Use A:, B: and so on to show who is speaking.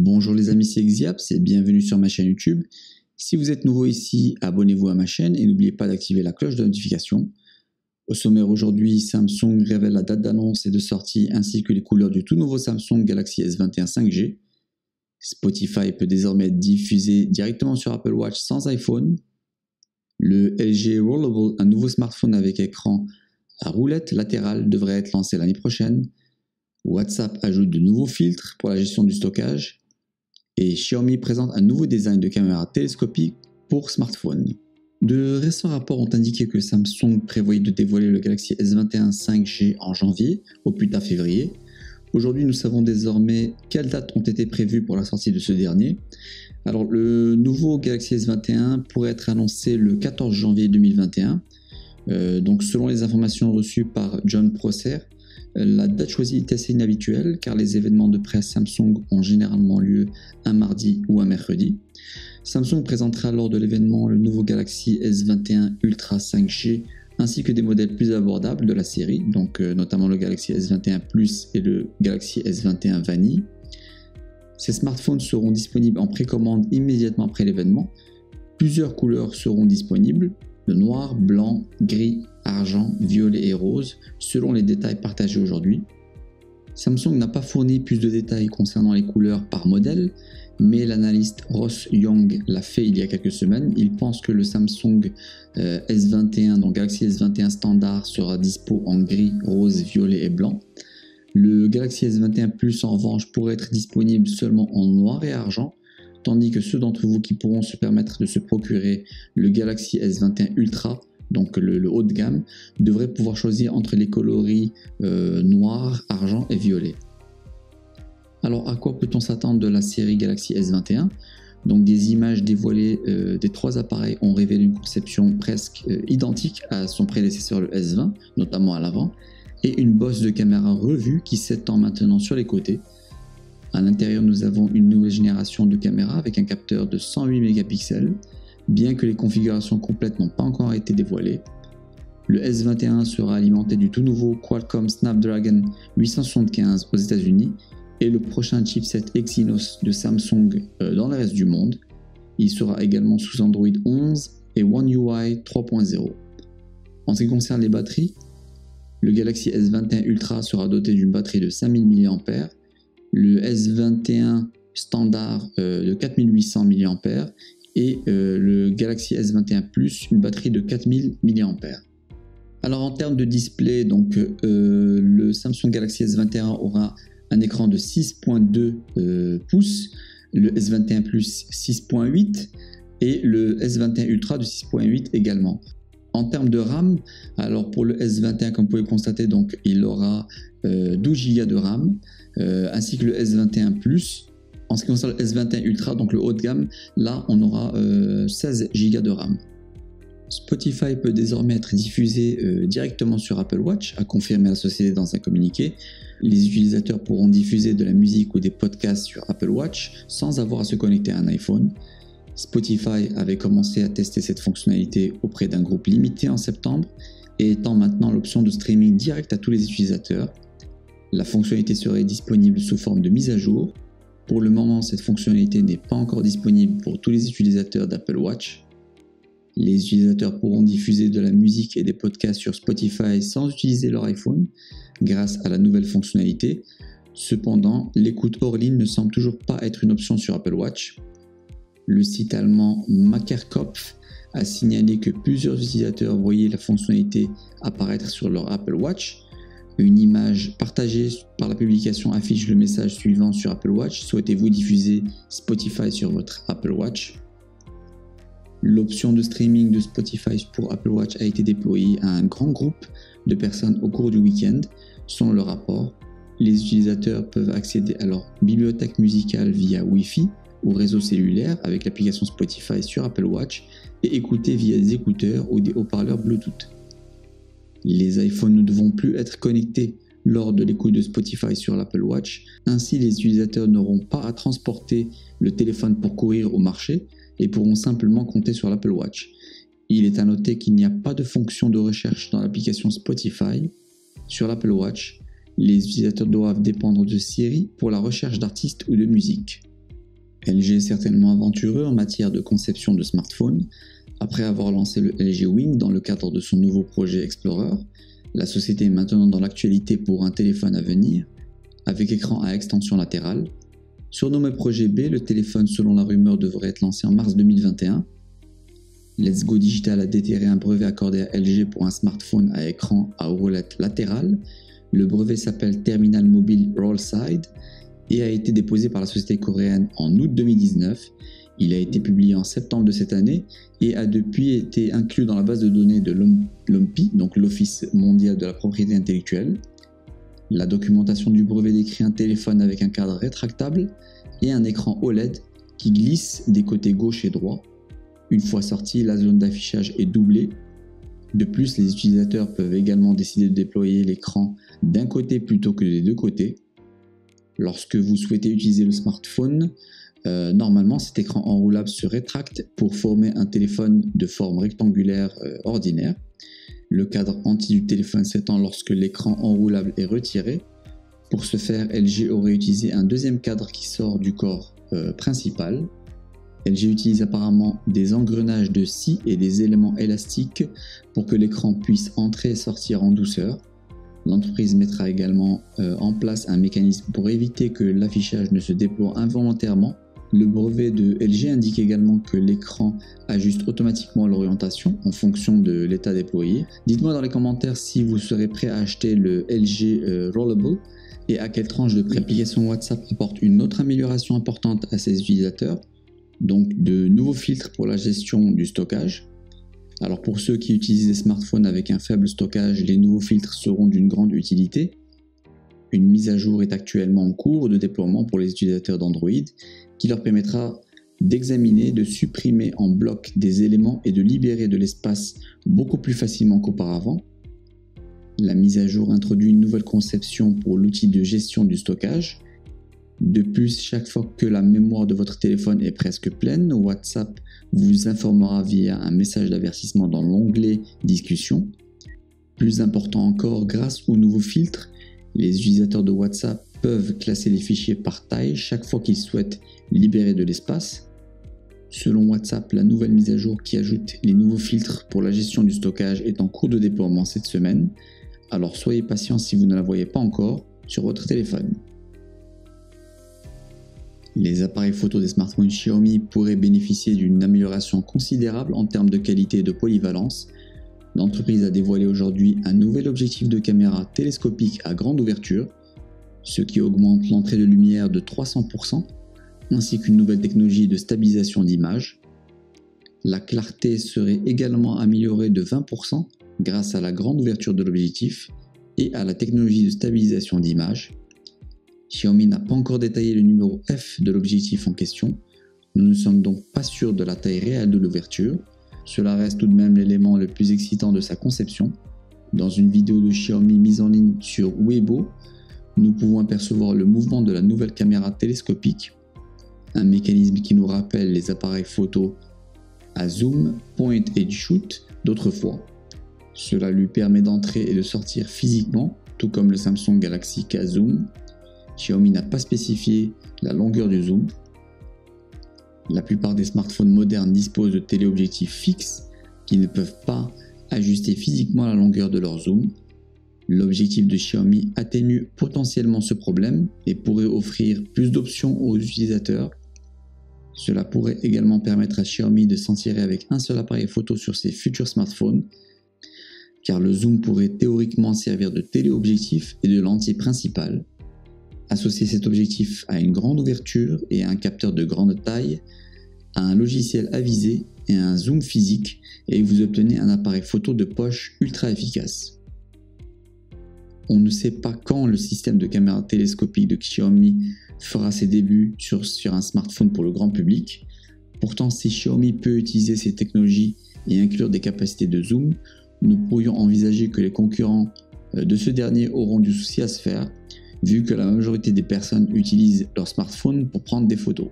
A: Bonjour les amis, c'est Xiaps et bienvenue sur ma chaîne YouTube. Si vous êtes nouveau ici, abonnez-vous à ma chaîne et n'oubliez pas d'activer la cloche de notification. Au sommaire aujourd'hui, Samsung révèle la date d'annonce et de sortie ainsi que les couleurs du tout nouveau Samsung Galaxy S21 5G. Spotify peut désormais être diffusé directement sur Apple Watch sans iPhone. Le LG Rollable, un nouveau smartphone avec écran à roulette latérale, devrait être lancé l'année prochaine. WhatsApp ajoute de nouveaux filtres pour la gestion du stockage. Et Xiaomi présente un nouveau design de caméra télescopique pour smartphone. De récents rapports ont indiqué que Samsung prévoyait de dévoiler le Galaxy S21 5G en janvier, au plus tard février. Aujourd'hui, nous savons désormais quelles dates ont été prévues pour la sortie de ce dernier. Alors, le nouveau Galaxy S21 pourrait être annoncé le 14 janvier 2021. Donc, selon les informations reçues par John Prosser, la date choisie est assez inhabituelle car les événements de presse Samsung ont généralement lieu un mardi ou un mercredi. Samsung présentera lors de l'événement le nouveau Galaxy S21 Ultra 5G ainsi que des modèles plus abordables de la série, donc notamment le Galaxy S21 Plus et le Galaxy S21 Vanille. Ces smartphones seront disponibles en précommande immédiatement après l'événement. Plusieurs couleurs seront disponibles, le noir, blanc, gris, argent, violet et rose, selon les détails partagés aujourd'hui. Samsung n'a pas fourni plus de détails concernant les couleurs par modèle, mais l'analyste Ross Young l'a fait il y a quelques semaines. Il pense que le Samsung S21, donc Galaxy S21 standard, sera dispo en gris, rose, violet et blanc. Le Galaxy S21 Plus en revanche pourrait être disponible seulement en noir et argent, tandis que ceux d'entre vous qui pourront se permettre de se procurer le Galaxy S21 Ultra, donc le haut de gamme, devraient pouvoir choisir entre les coloris noir, argent et violet. Alors à quoi peut-on s'attendre de la série Galaxy S21 ? Donc des images dévoilées des trois appareils ont révélé une conception presque identique à son prédécesseur le S20, notamment à l'avant, et une bosse de caméra revue qui s'étend maintenant sur les côtés. À l'intérieur, nous avons une nouvelle génération de caméras avec un capteur de 108 mégapixels, bien que les configurations complètes n'ont pas encore été dévoilées. Le S21 sera alimenté du tout nouveau Qualcomm Snapdragon 875 aux États-Unis et le prochain chipset Exynos de Samsung dans le reste du monde. Il sera également sous Android 11 et One UI 3.0. En ce qui concerne les batteries, le Galaxy S21 Ultra sera doté d'une batterie de 5000 mAh, le S21 standard de 4800 mAh et le Galaxy S21 Plus une batterie de 4000 mAh. Alors en termes de display, donc le Samsung Galaxy S21 aura un écran de 6.2 pouces, le S21 Plus 6.8 et le S21 Ultra de 6.8 également. En termes de RAM, alors pour le S21, comme vous pouvez le constater, donc il aura 12 Go de RAM, ainsi que le S21 Plus. En ce qui concerne le S21 Ultra, donc le haut de gamme, là on aura 16 Go de RAM. Spotify peut désormais être diffusé directement sur Apple Watch, a confirmé la société dans un communiqué. Les utilisateurs pourront diffuser de la musique ou des podcasts sur Apple Watch sans avoir à se connecter à un iPhone. Spotify avait commencé à tester cette fonctionnalité auprès d'un groupe limité en septembre et étend maintenant l'option de streaming direct à tous les utilisateurs. La fonctionnalité serait disponible sous forme de mise à jour. Pour le moment, cette fonctionnalité n'est pas encore disponible pour tous les utilisateurs d'Apple Watch. Les utilisateurs pourront diffuser de la musique et des podcasts sur Spotify sans utiliser leur iPhone grâce à la nouvelle fonctionnalité. Cependant, l'écoute hors ligne ne semble toujours pas être une option sur Apple Watch. Le site allemand Makerkopf a signalé que plusieurs utilisateurs voyaient la fonctionnalité apparaître sur leur Apple Watch. Une image partagée par la publication affiche le message suivant sur Apple Watch: souhaitez-vous diffuser Spotify sur votre Apple Watch? L'option de streaming de Spotify pour Apple Watch a été déployée à un grand groupe de personnes au cours du week-end. Selon le rapport, les utilisateurs peuvent accéder à leur bibliothèque musicale via Wi-Fi ou réseau cellulaire avec l'application Spotify sur Apple Watch et écouter via des écouteurs ou des haut-parleurs Bluetooth. Les iPhones ne devront plus être connectés lors de l'écoute de Spotify sur l'Apple Watch. Ainsi, les utilisateurs n'auront pas à transporter le téléphone pour courir au marché et pourront simplement compter sur l'Apple Watch. Il est à noter qu'il n'y a pas de fonction de recherche dans l'application Spotify. Sur l'Apple Watch, les utilisateurs doivent dépendre de Siri pour la recherche d'artistes ou de musique. LG est certainement aventureux en matière de conception de smartphones. Après avoir lancé le LG Wing dans le cadre de son nouveau projet Explorer, la société est maintenant dans l'actualité pour un téléphone à venir, avec écran à extension latérale. Surnommé Projet B, le téléphone selon la rumeur devrait être lancé en mars 2021. Let's Go Digital a déterré un brevet accordé à LG pour un smartphone à écran à roulette latérale. Le brevet s'appelle Terminal Mobile Rollside et a été déposé par la société coréenne en août 2019. Il a été publié en septembre de cette année et a depuis été inclus dans la base de données de l'OMPI, donc l'Office mondial de la propriété intellectuelle. La documentation du brevet décrit un téléphone avec un cadre rétractable et un écran OLED qui glisse des côtés gauche et droit. Une fois sorti, la zone d'affichage est doublée. De plus, les utilisateurs peuvent également décider de déployer l'écran d'un côté plutôt que des deux côtés. Lorsque vous souhaitez utiliser le smartphone, normalement cet écran enroulable se rétracte pour former un téléphone de forme rectangulaire ordinaire. Le cadre entier du téléphone s'étend lorsque l'écran enroulable est retiré. Pour ce faire, LG aurait utilisé un deuxième cadre qui sort du corps principal. LG utilise apparemment des engrenages de scie et des éléments élastiques pour que l'écran puisse entrer et sortir en douceur. L'entreprise mettra également en place un mécanisme pour éviter que l'affichage ne se déploie involontairement. Le brevet de LG indique également que l'écran ajuste automatiquement l'orientation en fonction de l'état déployé. Dites-moi dans les commentaires si vous serez prêt à acheter le LG Rollable et à quelle tranche de prix. L'application WhatsApp apporte une autre amélioration importante à ses utilisateurs, donc de nouveaux filtres pour la gestion du stockage. Alors pour ceux qui utilisent des smartphones avec un faible stockage, les nouveaux filtres seront d'une grande utilité. Une mise à jour est actuellement en cours de déploiement pour les utilisateurs d'Android qui leur permettra d'examiner, de supprimer en bloc des éléments et de libérer de l'espace beaucoup plus facilement qu'auparavant. La mise à jour introduit une nouvelle conception pour l'outil de gestion du stockage. De plus, chaque fois que la mémoire de votre téléphone est presque pleine, WhatsApp vous informera via un message d'avertissement dans l'onglet « Discussion ». Plus important encore, grâce au nouveau filtre, les utilisateurs de WhatsApp peuvent classer les fichiers par taille chaque fois qu'ils souhaitent libérer de l'espace. Selon WhatsApp, la nouvelle mise à jour qui ajoute les nouveaux filtres pour la gestion du stockage est en cours de déploiement cette semaine, alors soyez patient si vous ne la voyez pas encore sur votre téléphone. Les appareils photo des smartphones Xiaomi pourraient bénéficier d'une amélioration considérable en termes de qualité et de polyvalence. L'entreprise a dévoilé aujourd'hui un nouvel objectif de caméra télescopique à grande ouverture, ce qui augmente l'entrée de lumière de 300%, ainsi qu'une nouvelle technologie de stabilisation d'image. La clarté serait également améliorée de 20% grâce à la grande ouverture de l'objectif et à la technologie de stabilisation d'image. Xiaomi n'a pas encore détaillé le numéro F de l'objectif en question. Nous ne sommes donc pas sûrs de la taille réelle de l'ouverture. Cela reste tout de même l'élément le plus excitant de sa conception. Dans une vidéo de Xiaomi mise en ligne sur Weibo, nous pouvons apercevoir le mouvement de la nouvelle caméra télescopique, un mécanisme qui nous rappelle les appareils photo à zoom, point et shoot d'autrefois. Cela lui permet d'entrer et de sortir physiquement, tout comme le Samsung Galaxy K Zoom. Xiaomi n'a pas spécifié la longueur du zoom. La plupart des smartphones modernes disposent de téléobjectifs fixes qui ne peuvent pas ajuster physiquement la longueur de leur zoom. L'objectif de Xiaomi atténue potentiellement ce problème et pourrait offrir plus d'options aux utilisateurs. Cela pourrait également permettre à Xiaomi de s'en tirer avec un seul appareil photo sur ses futurs smartphones, car le zoom pourrait théoriquement servir de téléobjectif et de lentille principale. Associez cet objectif à une grande ouverture et à un capteur de grande taille, à un logiciel avisé et à un zoom physique, et vous obtenez un appareil photo de poche ultra efficace. On ne sait pas quand le système de caméra télescopique de Xiaomi fera ses débuts sur un smartphone pour le grand public. Pourtant, si Xiaomi peut utiliser ces technologies et inclure des capacités de zoom, nous pourrions envisager que les concurrents de ce dernier auront du souci à se faire, vu que la majorité des personnes utilisent leur smartphone pour prendre des photos.